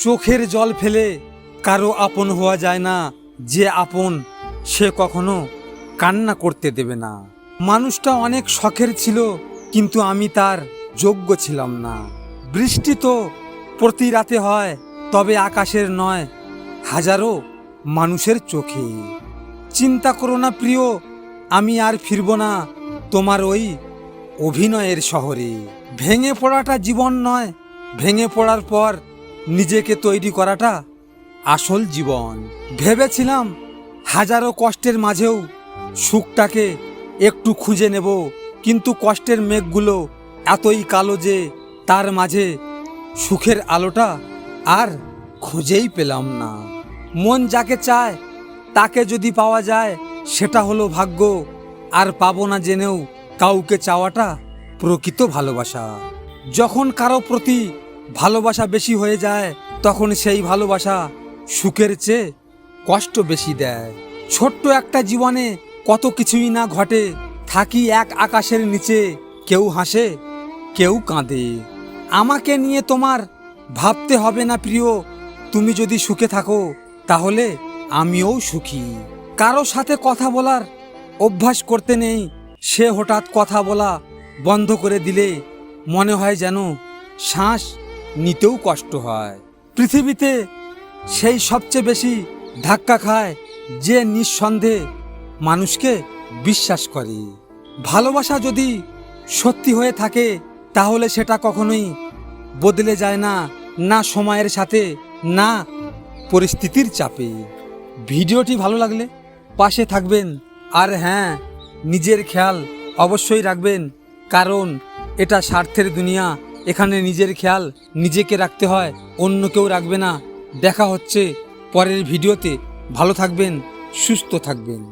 চোখের জল ফেলে কারো আপন হওয়া যায় না। যে আপন সে কখনো কান্না করতে দেবে না। মানুষটা অনেক শখের ছিল, কিন্তু আমি তার যোগ্য ছিলাম না। বৃষ্টি তো প্রতি রাতে হয়, তবে আকাশের নয়, হাজারো মানুষের চোখে। চিন্তা করো না প্রিয়, আমি আর ফিরব না তোমার ওই অভিনয়ের শহরে। ভেঙে পড়াটা জীবন নয়, ভেঙে পড়ার পর নিজেকে তৈরি করাটা আসল জীবন। ভেবেছিলাম হাজারো কষ্টের মাঝেও সুখটাকে একটু খুঁজে নেব, কিন্তু কষ্টের মেঘগুলো এতই কালো যে তার মাঝে সুখের আলোটা আর খুঁজেই পেলাম না। মন যাকে চায় তাকে যদি পাওয়া যায় সেটা হলো ভাগ্য, আর পাবো না জেনেও কাউকে চাওয়াটা প্রকৃত ভালোবাসা। যখন কারো প্রতি ভালোবাসা বেশি হয়ে যায়, তখন সেই ভালোবাসা সুখের চেয়ে কষ্ট বেশি দেয়। ছোট্ট একটা জীবনে কত কিছুই না ঘটে, থাকি এক আকাশের নিচে, কেউ হাসে কেউ কাঁদে। আমাকে নিয়ে তোমার ভাবতে হবে না প্রিয়, তুমি যদি সুখে থাকো তাহলে আমিও সুখী। কারো সাথে কথা বলার অভ্যাস করতে নেই, সে হঠাৎ কথা বলা বন্ধ করে দিলে মনে হয় যেন শ্বাস নিতেও কষ্ট হয়। পৃথিবীতে সেই সবচেয়ে বেশি ধাক্কা খায় যে নিঃসন্দেহে মানুষকে বিশ্বাস করে। ভালোবাসা যদি সত্যি হয়ে থাকে তাহলে সেটা কখনোই বদলে যায় না, না সময়ের সাথে, না পরিস্থিতির চাপে। ভিডিওটি ভালো লাগলে পাশে থাকবেন, আর হ্যাঁ, নিজের খেয়াল অবশ্যই রাখবেন, কারণ এটা স্বার্থের দুনিয়া। এখানে নিজের খেয়াল নিজেকে রাখতে হয়, অন্য কেউ রাখবে না। দেখা হচ্ছে পরের ভিডিওতে। ভালো থাকবেন, সুস্থ থাকবেন।